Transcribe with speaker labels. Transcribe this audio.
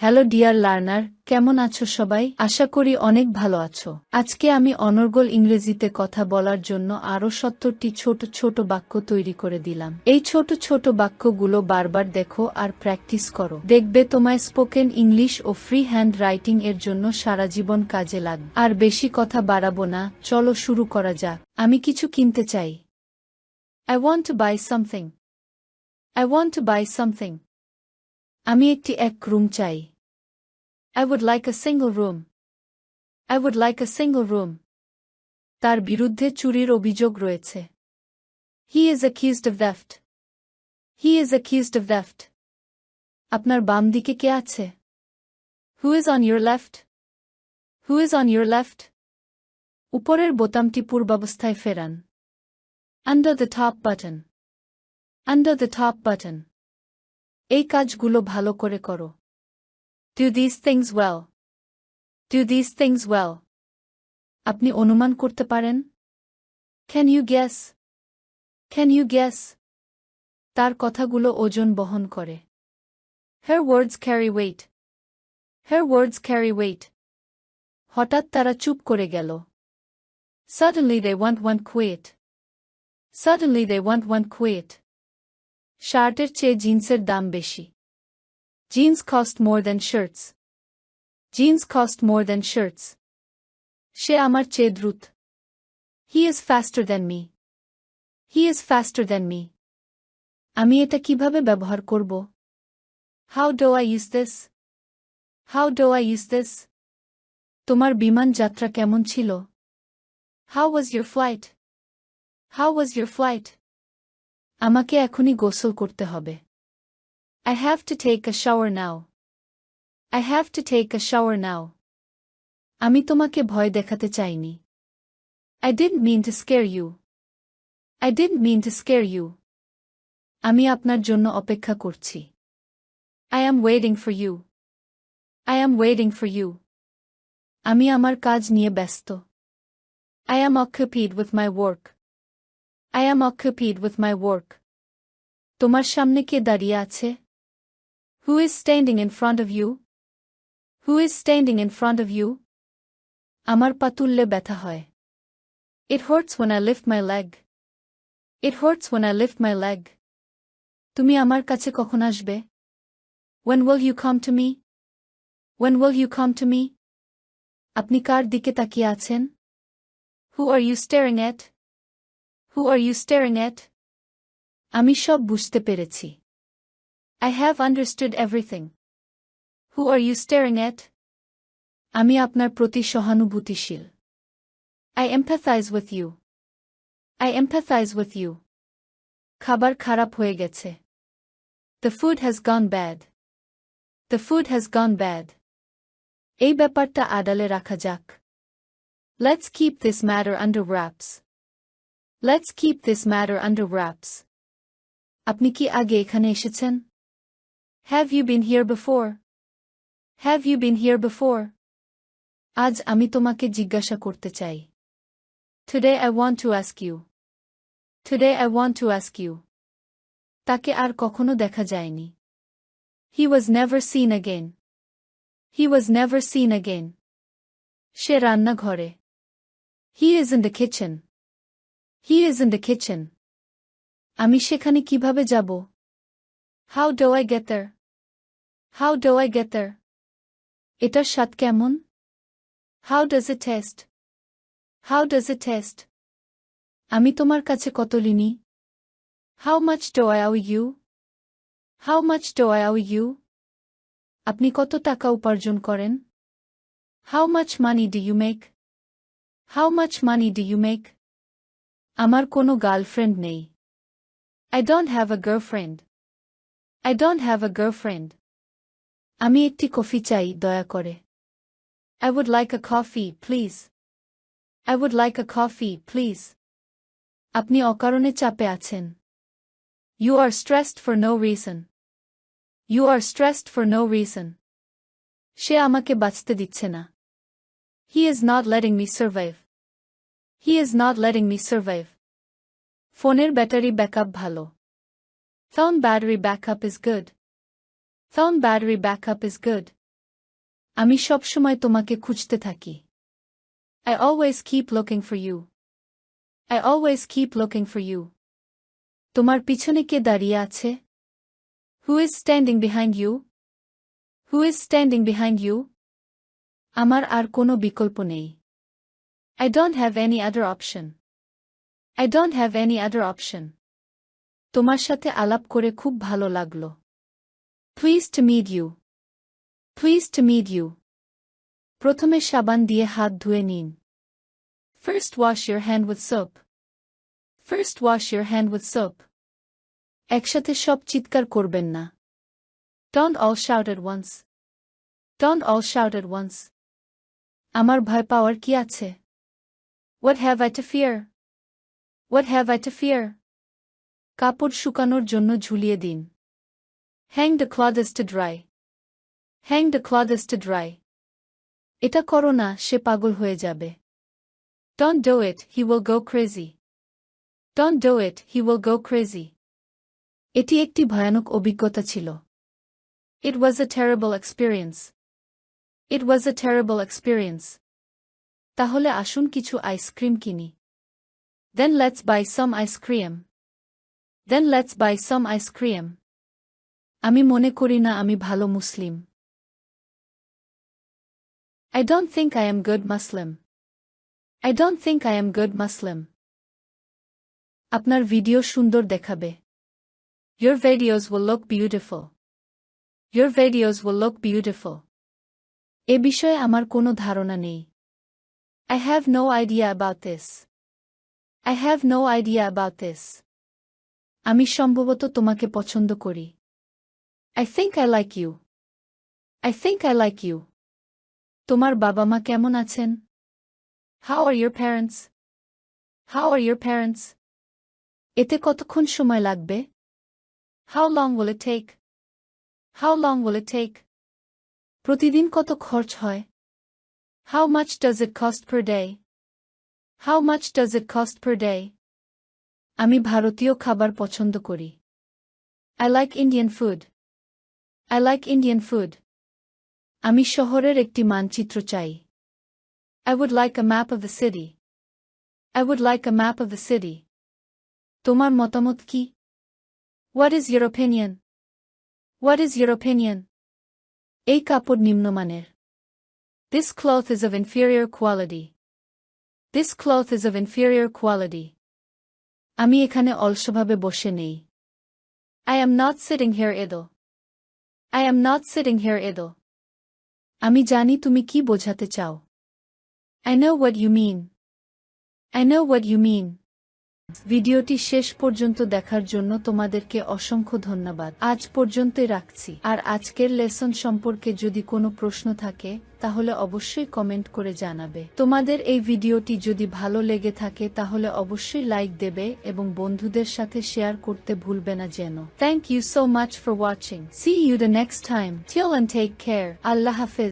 Speaker 1: Hello dear learner, কেমন আছো সবাই? আশা করি অনেক ভালো আছো। আজকে আমি অনর্গল ইংরেজিতে কথা বলার জন্য আরও 70টি ছোট ছোট বাক্য তৈরি করে দিলাম। এই ছোট ছোট বাক্যগুলো বারবার দেখো আর প্র্যাকটিস করো। দেখবে তোমায় স্পোকেন ইংলিশ ও ফ্রি হ্যান্ড রাইটিং এর জন্য সারা জীবন কাজে লাগবে। আর বেশি কথা বাড়াবো না, চলো শুরু করা যাক। আমি কিছু কিনতে চাই। I want to buy something. I want to buy something. আমি একটি এক রুম চাই। I would like a single room. I would like a single room. তার বিরুদ্ধে চুরির অভিযোগ রয়েছে। He is accused of theft. He is accused of theft. আপনার বাম দিকে কে আছে? Who is on your left? Who is on your left? উপরের বোতামটি পূর্বাবস্থায় ফেরান। Under the top button. Under the top button. এই কাজগুলো ভালো করে করো। Do these things well. Do these things well. আপনি অনুমান করতে পারেন? Can you guess? Can you guess? তার কথাগুলো ওজন বহন করে। Her words carry weight. Her words carry weight. হঠাৎ তারা চুপ করে গেল। Suddenly they went quiet. Suddenly they went quiet. শার্টের চেয়ে জিন্সের দাম বেশি। Jeans cost more than shirts. Jeans cost more than shirts. সে আমার চেয়ে দ্রুত। He is faster than me. He is faster than me. আমি এটা কিভাবে ব্যবহার করব? How do I use this? How do I use this? তোমার বিমান যাত্রা কেমন ছিল? How was your flight? How was your flight? আমাকে এখনই গোসল করতে হবে। I have to take a shower now. I have to take a shower now. আমি তোমাকে ভয় দেখাতে চাইনি। I didn't mean to scare you. I didn't mean to scare you. আমি আপনার জন্য অপেক্ষা করছি। I am waiting for you. I am waiting for you. আমি আমার কাজ নিয়ে ব্যস্ত। I am occupied with my work. I am occupied with my work. তোমার সামনে কে দাঁড়িয়ে আছে? Who is standing in front of you? Who is standing in front of you? আমার পা তুললে ব্যথা হয়। It hurts when I lift my leg. It hurts when I lift my leg. তুমি আমার কাছে কখন আসবে? When will you come to me? When will you come to me? আপনি কার দিকে তাকিয়ে আছেন? Who are you staring at? Who are you staring at? আমি সব বুঝতে পেরেছি। I have understood everything. Who are you staring at? আমি আপনার প্রতি সহানুভূতিশীল। I empathize with you. I empathize with you. খাবার খারাপ হয়ে গেছে। The food has gone bad. The food has gone bad. এই ব্যাপারটা আড়ালে রাখা যাক। Let's keep this matter under wraps. Let's keep this matter under wraps. আপনি কি আগে এখানে এসেছেন? Have you been here before? Have you been here before? আজ আমি তোমাকে জিজ্ঞাসা করতে চাই। Today I want to ask you. Today I want to ask you. তাকে আর কখনো দেখা যায়নি। He was never seen again. He was never seen again. সে রান্নাঘরে। He is in the kitchen. He is in the kitchen. আমি সেখানে কিভাবে যাব? How do I get there? How do I get there? এটার স্বাদ কেমন? How does it taste? How does it taste? আমি তোমার কাছে কত ঋণী? How much do I owe you? How much do I owe you? আপনি কত টাকা উপার্জন করেন? How much money do you make? How much money do you make? আমার কোনো গার্লফ্রেন্ড নেই। I don't have a girlfriend. I don't have a girlfriend. আমি একটি কফি চাই, দয়া করে। I would like a coffee, please. I would like a coffee, please. আপনি অকারণে চাপে আছেন। You are stressed for no reason. You are stressed for no reason. সে আমাকে বাঁচতে দিচ্ছে না। He is not letting me survive. He is not letting me survive. ফোনের battery backup ভালো। Phone battery backup is good. Phone battery backup is good. আমি সবসময় তোমাকে খুঁজতে থাকি। I always keep looking for you. I always keep looking for you. তোমার পিছনে কে দাঁড়িয়ে আছে? Who is standing behind you? Who is standing behind you? আমার আর কোনো বিকল্প নেই। I don't have any other option. I don't have any other option. তোমার সাথে আলাপ করে খুব ভালো লাগলো। Pleased to meet you. Pleased to meet you. প্রথমে সাবান দিয়ে হাত ধুয়ে নিন। First wash your hand with soap. First wash your hand with soap. একসাথে সব চিৎকার করবেন না। Don't all shout at once. Don't all shout at once. আমার ভয় পাওয়ার কি আছে? What have I to fear? What have I to fear? কাপড় শুকানোর জন্য ঝুলিয়ে দিন। Hang the clothes to dry. Hang the clothes to dry. এটা করো না, সে পাগল হয়ে যাবে। Don't do it, he will go crazy. Don't do it, he will go crazy. এটি একটি ভয়ানক অভিজ্ঞতা ছিল। It was a terrible experience. It was a terrible experience. তাহলে আসুন কিছু আইসক্রিম কিনি। Then let's buy some ice cream. Then let's buy some ice cream. আমি মনে করি না আমি ভালো মুসলিম। I don't think I am good Muslim. I don't think I am good Muslim. আপনার ভিডিও সুন্দর দেখাবে। Your videos will look beautiful. Your videos will look beautiful. এ বিষয়ে আমার কোনো ধারণা নেই। I have no idea about this. I have no idea about this. আমি সম্ভবত তোমাকে পছন্দ করি। I think I like you. I think I like you. তোমার বাবা মা কেমন আছেন? How are your parents? How are your parents? এতে কতক্ষণ সময় লাগবে? How long will it take? How long will it take? প্রতিদিন কত খরচ হয়? How much does it cost per day? How much does it cost per day? আমি ভারতীয় খাবার পছন্দ করি। I like Indian food. I like Indian food. আমি শহরের একটি মানচিত্র চাই। I would like a map of the city. I would like a map of the city. তোমার মতামত কি? What is your opinion? What is your opinion? এই কাপড় নিম্নমানের। This cloth is of inferior quality. This cloth is of inferior quality. আমি এখানে অলসভাবে বসে নেই। I am not sitting here idle. I am not sitting here idle. আমি জানি তুমি কি বোঝাতে চাও। I know what you mean. I know what you mean. ভিডিওটি শেষ পর্যন্ত দেখার জন্য তোমাদেরকে অসংখ্য ধন্যবাদ। আজ পর্যন্তই রাখছি। আর আজকের লেসন সম্পর্কে যদি কোনো প্রশ্ন থাকে তাহলে অবশ্যই কমেন্ট করে জানাবে। তোমাদের এই ভিডিওটি যদি ভালো লেগে থাকে তাহলে অবশ্যই লাইক দেবে এবং বন্ধুদের সাথে শেয়ার করতে ভুলবে না যেন। Thank you so much for watching. See you the next time. Till and take care. আল্লাহ হাফেজ।